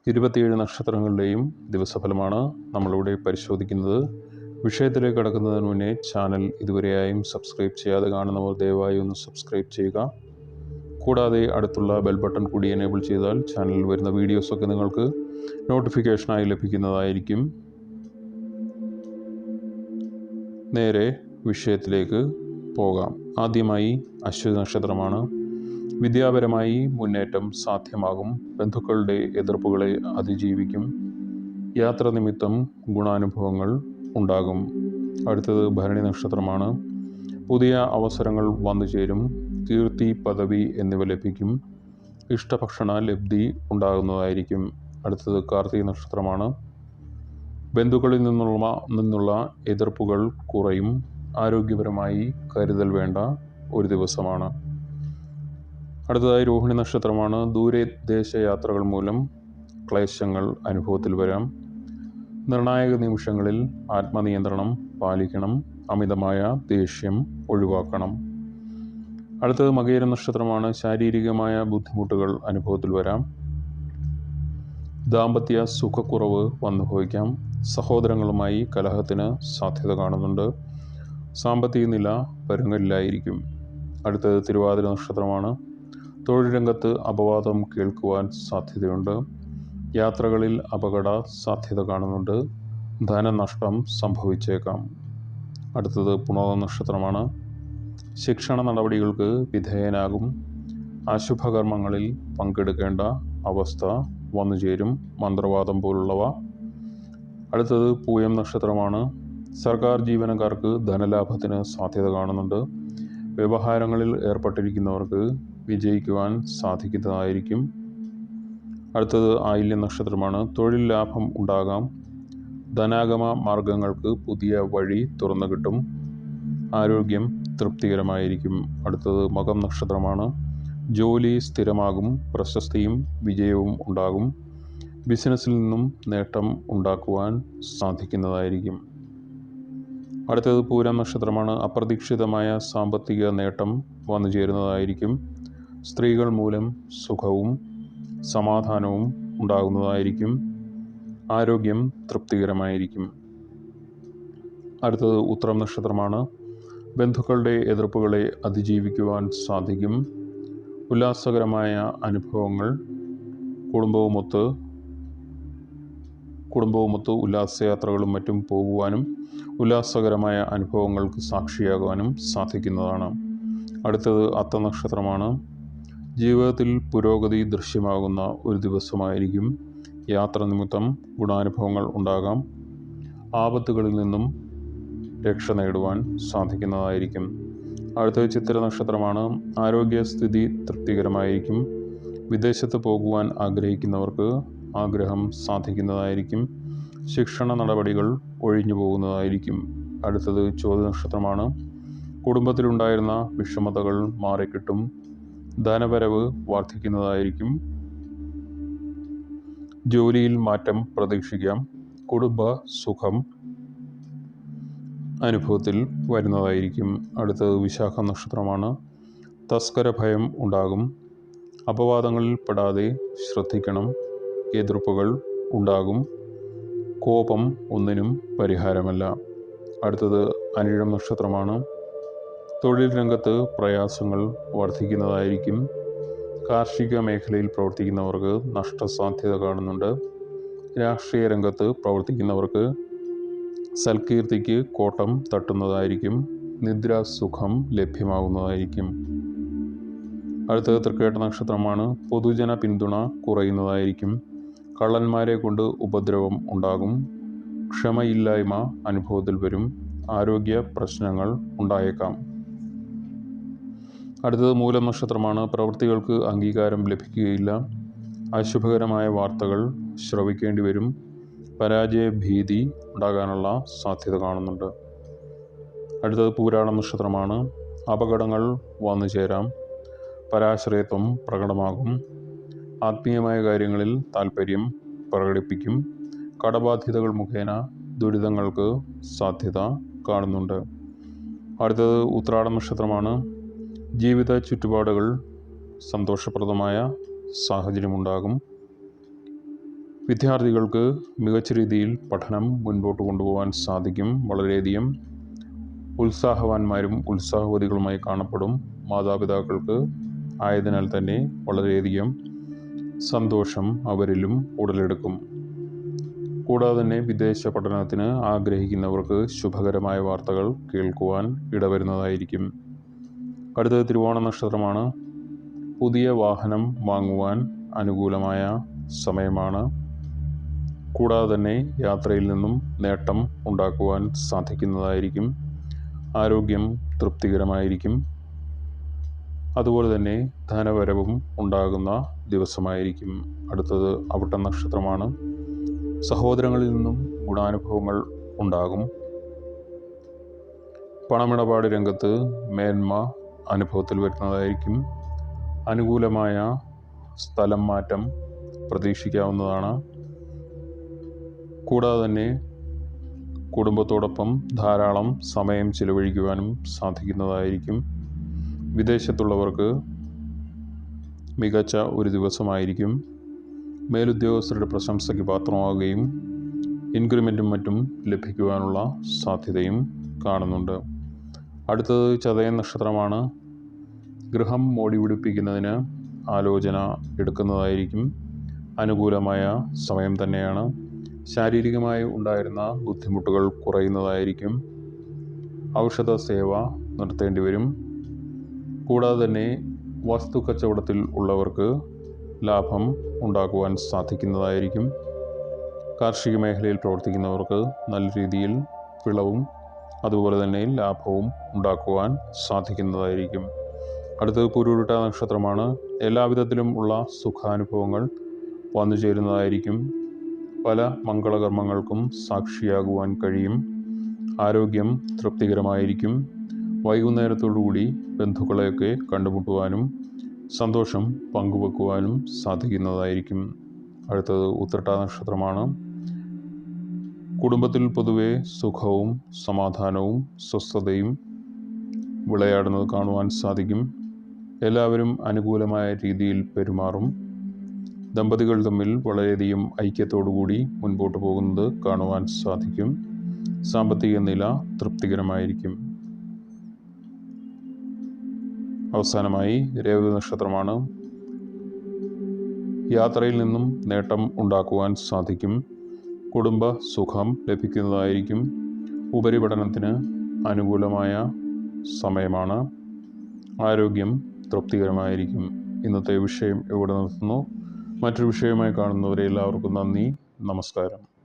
27 നക്ഷത്രങ്ങളുടെയും ദിവസഫലമാണ് നമ്മളിവിടെ പരിശോധിക്കുന്നത്. വിഷയത്തിലേക്ക് കടക്കുന്നതിന് മുന്നേ ചാനൽ ഇതുവരെയായും സബ്സ്ക്രൈബ് ചെയ്യാതെ കാണുന്നവർ ദയവായി ഒന്ന് സബ്സ്ക്രൈബ് ചെയ്യുക. കൂടാതെ അടുത്തുള്ള ബെൽ ബട്ടൺ കൂടി എനേബിൾ ചെയ്താൽ ചാനലിൽ വരുന്ന വീഡിയോസൊക്കെ നിങ്ങൾക്ക് നോട്ടിഫിക്കേഷനായി ലഭിക്കുന്നതായിരിക്കും. നേരെ വിഷയത്തിലേക്ക് പോകാം. ആദ്യമായി അശ്വതി നക്ഷത്രമാണ്. വിദ്യാപരമായി മുന്നേറ്റം സാധ്യമാകും. ബന്ധുക്കളുടെ എതിർപ്പുകളെ അതിജീവിക്കും. യാത്ര നിമിത്തം ഗുണാനുഭവങ്ങൾ ഉണ്ടാകും. അടുത്തത് ഭരണി നക്ഷത്രമാണ്. പുതിയ അവസരങ്ങൾ വന്നു ചേരും. കീർത്തി, പദവി എന്നിവ ലഭിക്കും. ഇഷ്ടഭക്ഷണ ലബ്ധി ഉണ്ടാകുന്നതായിരിക്കും. അടുത്തത് കാർത്തിക നക്ഷത്രമാണ്. ബന്ധുക്കളിൽ നിന്നുള്ള എതിർപ്പുകൾ കുറയും. ആരോഗ്യപരമായി കരുതൽ വേണ്ട ഒരു ദിവസമാണ്. അടുത്തതായി രോഹിണി നക്ഷത്രമാണ്. ദൂരദേശ യാത്രകൾ മൂലം ക്ലേശങ്ങൾ അനുഭവത്തിൽ വരാം. നിർണായക നിമിഷങ്ങളിൽ ആത്മനിയന്ത്രണം പാലിക്കണം. അമിതമായ ദേഷ്യം ഒഴിവാക്കണം. അടുത്തത് മകയിര നക്ഷത്രമാണ്. ശാരീരികമായ ബുദ്ധിമുട്ടുകൾ അനുഭവത്തിൽ വരാം. ദാമ്പത്യ സുഖക്കുറവ് വന്നുഭവിക്കാം. സഹോദരങ്ങളുമായി കലഹത്തിന് സാധ്യത കാണുന്നുണ്ട്. സാമ്പത്തിക നില പരുങ്ങലിലായിരിക്കും. അടുത്തത് തിരുവാതിര നക്ഷത്രമാണ്. തൊഴിൽ രംഗത്ത് അപവാദം കേൾക്കുവാൻ സാധ്യതയുണ്ട്. യാത്രകളിൽ അപകട സാധ്യത കാണുന്നുണ്ട്. ധനനഷ്ടം സംഭവിച്ചേക്കാം. അടുത്തത് പുണർന്ന നക്ഷത്രമാണ്. ശിക്ഷണ നടപടികൾക്ക് വിധേയനാകും. അശുഭകർമ്മങ്ങളിൽ പങ്കെടുക്കേണ്ട അവസ്ഥ വന്നുചേരും. മന്ത്രവാദം പോലുള്ളവ. അടുത്തത് പൂയം നക്ഷത്രമാണ്. സർക്കാർ ജീവനക്കാർക്ക് ധനലാഭത്തിന് സാധ്യത കാണുന്നുണ്ട്. വ്യവഹാരങ്ങളിൽ ഏർപ്പെട്ടിരിക്കുന്നവർക്ക് വിജയിക്കുവാൻ സാധിക്കുന്നതായിരിക്കും. അടുത്തത് ആയില്യം നക്ഷത്രമാണ്. തൊഴിൽ ലാഭം ഉണ്ടാകാം. ധനാഗമ മാർഗങ്ങൾക്ക് പുതിയ വഴി തുറന്നു കിട്ടും. ആരോഗ്യം തൃപ്തികരമായിരിക്കും. അടുത്തത് മകം നക്ഷത്രമാണ്. ജോലി സ്ഥിരമാകും. പ്രശസ്തിയും വിജയവും ഉണ്ടാകും. ബിസിനസ്സിൽ നിന്നും നേട്ടം ഉണ്ടാക്കുവാൻ സാധിക്കുന്നതായിരിക്കും. അടുത്തത് പൂരം നക്ഷത്രമാണ്. അപ്രതീക്ഷിതമായ സാമ്പത്തിക നേട്ടം വന്നു ചേരുന്നതായിരിക്കും. സ്ത്രീകൾ മൂലം സുഖവും സമാധാനവും ഉണ്ടാകുന്നതായിരിക്കും. ആരോഗ്യം തൃപ്തികരമായിരിക്കും. അടുത്തത് ഉത്രം നക്ഷത്രമാണ്. ബന്ധുക്കളുടെ എതിർപ്പുകളെ അതിജീവിക്കുവാൻ സാധിക്കും. ഉല്ലാസകരമായ അനുഭവങ്ങൾ കുടുംബവുമൊത്ത് ഉല്ലാസയാത്രകളും മറ്റും പോകുവാനും ഉല്ലാസകരമായ അനുഭവങ്ങൾക്ക് സാക്ഷിയാകുവാനും സാധിക്കുന്നതാണ്. അടുത്തത് അത്ത നക്ഷത്രമാണ്. ജീവിതത്തിൽ പുരോഗതി ദൃശ്യമാകുന്ന ഒരു ദിവസമായിരിക്കും. യാത്ര നിമിത്തം ഗുണാനുഭവങ്ങൾ ഉണ്ടാകാം. ആപത്തുകളിൽ നിന്നും രക്ഷ നേടുവാൻ സാധിക്കുന്നതായിരിക്കും. അടുത്തത് ചിത്തിര നക്ഷത്രമാണ്. ആരോഗ്യസ്ഥിതി തൃപ്തികരമായിരിക്കും. വിദേശത്ത് പോകുവാൻ ആഗ്രഹിക്കുന്നവർക്ക് ആഗ്രഹം സാധിക്കുന്നതായിരിക്കും. ശിക്ഷണ നടപടികൾ ഒഴിഞ്ഞു പോകുന്നതായിരിക്കും. അടുത്തത് ചോതി നക്ഷത്രമാണ്. കുടുംബത്തിലുണ്ടായിരുന്ന വിഷമതകൾ മാറിക്കിട്ടും. ധനവരവ് വർദ്ധിക്കുന്നതായിരിക്കും. ജോലിയിൽ മാറ്റം പ്രതീക്ഷിക്കാം. കുടുംബ സുഖം അനുഭവത്തിൽ വരുന്നതായിരിക്കും. അടുത്തത് വിശാഖ നക്ഷത്രമാണ്. തസ്കര ഭയം ഉണ്ടാകും. അപവാദങ്ങളിൽ പെടാതെ ശ്രദ്ധിക്കണം. എതിർപ്പുകൾ ഉണ്ടാകും. കോപം ഒന്നിനും പരിഹാരമല്ല. അടുത്തത് അനിഴം നക്ഷത്രമാണ്. തൊഴിൽ രംഗത്ത് പ്രയാസങ്ങൾ വർദ്ധിക്കുന്നതായിരിക്കും. കാർഷിക മേഖലയിൽ പ്രവർത്തിക്കുന്നവർക്ക് നഷ്ടസാധ്യത കാണുന്നുണ്ട്. രാഷ്ട്രീയ രംഗത്ത് പ്രവർത്തിക്കുന്നവർക്ക് സൽകീർത്തിക്ക് കോട്ടം തട്ടുന്നതായിരിക്കും. നിദ്രാസുഖം ലഭ്യമാകുന്നതായിരിക്കും. അടുത്തത് തൃക്കേട്ട നക്ഷത്രമാണ്. പൊതുജന പിന്തുണ കുറയുന്നതായിരിക്കും. കള്ളന്മാരെ കൊണ്ട് ഉപദ്രവം ഉണ്ടാകും. ക്ഷമയില്ലായ്മ അനുഭവത്തിൽ വരും. ആരോഗ്യ പ്രശ്നങ്ങൾ ഉണ്ടായേക്കാം. അടുത്തത് മൂലം നക്ഷത്രമാണ്. പ്രവൃത്തികൾക്ക് അംഗീകാരം ലഭിക്കുകയില്ല. അശുഭകരമായ വാർത്തകൾ ശ്രവിക്കേണ്ടി വരും. പരാജയ ഭീതി ഉണ്ടാകാനുള്ള സാധ്യത കാണുന്നുണ്ട്. അടുത്തത് പൂരാട നക്ഷത്രമാണ്. അപകടങ്ങൾ വന്നു ചേരാം. പരാശ്രയത്വം പ്രകടമാകും. ആത്മീയമായ കാര്യങ്ങളിൽ താൽപ്പര്യം പ്രകടിപ്പിക്കും. കടബാധ്യതകൾ മുഖേന ദുരിതങ്ങൾക്ക് സാധ്യത കാണുന്നുണ്ട്. അടുത്തത് ഉത്രാട നക്ഷത്രമാണ്. ജീവിത ചുറ്റുപാടുകൾ സന്തോഷപ്രദമായ സാഹചര്യമുണ്ടാകും. വിദ്യാർത്ഥികൾക്ക് മികച്ച രീതിയിൽ പഠനം മുൻപോട്ട് കൊണ്ടുപോകാൻ സാധിക്കും. വളരെയധികം ഉത്സാഹവാന്മാരും ഉത്സാഹവതികളുമായി കാണപ്പെടും. മാതാപിതാക്കൾക്ക് ആയതിനാൽ തന്നെ വളരെയധികം സന്തോഷം അവരിലും ഉടലെടുക്കും. കൂടാതെ തന്നെ വിദേശ പഠനത്തിന് ആഗ്രഹിക്കുന്നവർക്ക് ശുഭകരമായ വാർത്തകൾ കേൾക്കുവാൻ ഇടവരുന്നതായിരിക്കും. അടുത്തത് തിരുവോണ നക്ഷത്രമാണ്. പുതിയ വാഹനം വാങ്ങുവാൻ അനുകൂലമായ സമയമാണ്. കൂടാതെ തന്നെ യാത്രയിൽ നിന്നും നേട്ടം ഉണ്ടാക്കുവാൻ സാധിക്കുന്നതായിരിക്കും. ആരോഗ്യം തൃപ്തികരമായിരിക്കും. അതുപോലെ തന്നെ ധനവരവും ഉണ്ടാകുന്ന ദിവസമായിരിക്കും. അടുത്തത് അവിട്ടം നക്ഷത്രമാണ്. സഹോദരങ്ങളിൽ നിന്നും ഗുണാനുഭവങ്ങൾ ഉണ്ടാകും. പണമിടപാട് രംഗത്ത് മേന്മ അനുഭവത്തിൽ വരുന്നതായിരിക്കും. അനുകൂലമായ സ്ഥലം മാറ്റം പ്രതീക്ഷിക്കാവുന്നതാണ്. കൂടാതെ തന്നെ കുടുംബത്തോടൊപ്പം ധാരാളം സമയം ചിലവഴിക്കുവാനും സാധിക്കുന്നതായിരിക്കും. വിദേശത്തുള്ളവർക്ക് മികച്ച ഒരു ദിവസമായിരിക്കും. മേലുദ്യോഗസ്ഥരുടെ പ്രശംസയ്ക്ക് പാത്രമാവുകയും ഇൻക്രിമെൻറ്റും മറ്റും ലഭിക്കുവാനുള്ള സാധ്യതയും കാണുന്നുണ്ട്. അടുത്തത് ചതയം നക്ഷത്രമാണ്. ഗൃഹം മോടി പിടിപ്പിക്കുന്നതിന് ആലോചന എടുക്കുന്നതായിരിക്കും. അനുകൂലമായ സമയം തന്നെയാണ്. ശാരീരികമായി ഉണ്ടായിരുന്ന ബുദ്ധിമുട്ടുകൾ കുറയുന്നതായിരിക്കും. ഔഷധ സേവ നടത്തേണ്ടി വരും. കൂടാതെ തന്നെ വസ്തു കച്ചവടത്തിൽ ഉള്ളവർക്ക് ലാഭം ഉണ്ടാക്കുവാൻ സാധിക്കുന്നതായിരിക്കും. കാർഷിക മേഖലയിൽ പ്രവർത്തിക്കുന്നവർക്ക് നല്ല രീതിയിൽ വിളവും അതുപോലെ തന്നെ ലാഭവും ഉണ്ടാക്കുവാൻ സാധിക്കുന്നതായിരിക്കും. അടുത്തത് പുരുരുട്ട നക്ഷത്രമാണ്. എല്ലാവിധത്തിലും ഉള്ള സുഖാനുഭവങ്ങൾ വന്നു ചേരുന്നതായിരിക്കും. പല മംഗളകർമ്മങ്ങൾക്കും സാക്ഷിയാകുവാൻ കഴിയും. ആരോഗ്യം തൃപ്തികരമായിരിക്കും. വൈകുന്നേരത്തോടുകൂടി ബന്ധുക്കളെയൊക്കെ കണ്ടുമുട്ടുവാനും സന്തോഷം പങ്കുവെക്കുവാനും സാധിക്കുന്നതായിരിക്കും. അടുത്തത് ഉത്രട്ടാ നക്ഷത്രമാണ്. കുടുംബത്തിൽ പൊതുവെ സുഖവും സമാധാനവും സ്വസ്ഥതയും വിളയാടുന്നത് കാണുവാൻ സാധിക്കും. എല്ലാവരും അനുകൂലമായ രീതിയിൽ പെരുമാറും. ദമ്പതികൾ തമ്മിൽ വളരെയധികം ഐക്യത്തോടുകൂടി മുൻപോട്ട് പോകുന്നത് കാണുവാൻ സാധിക്കും. സാമ്പത്തിക നില തൃപ്തികരമായിരിക്കും. അവസാനമായി രേവതി നക്ഷത്രമാണ്. യാത്രയിൽ നിന്നും നേട്ടം ഉണ്ടാക്കുവാൻ സാധിക്കും. കുടുംബ സുഖം ലഭിക്കുന്നതായിരിക്കും. ഉപരിപഠനത്തിന് അനുകൂലമായ സമയമാണ്. ആരോഗ്യം തൃപ്തികരമായിരിക്കും. ഇന്നത്തെ വിഷയം ഇവിടെ നിർത്തുന്നു. മറ്റൊരു വിഷയമായി കാണുന്നവരെ എല്ലാവർക്കും നന്ദി. നമസ്കാരം.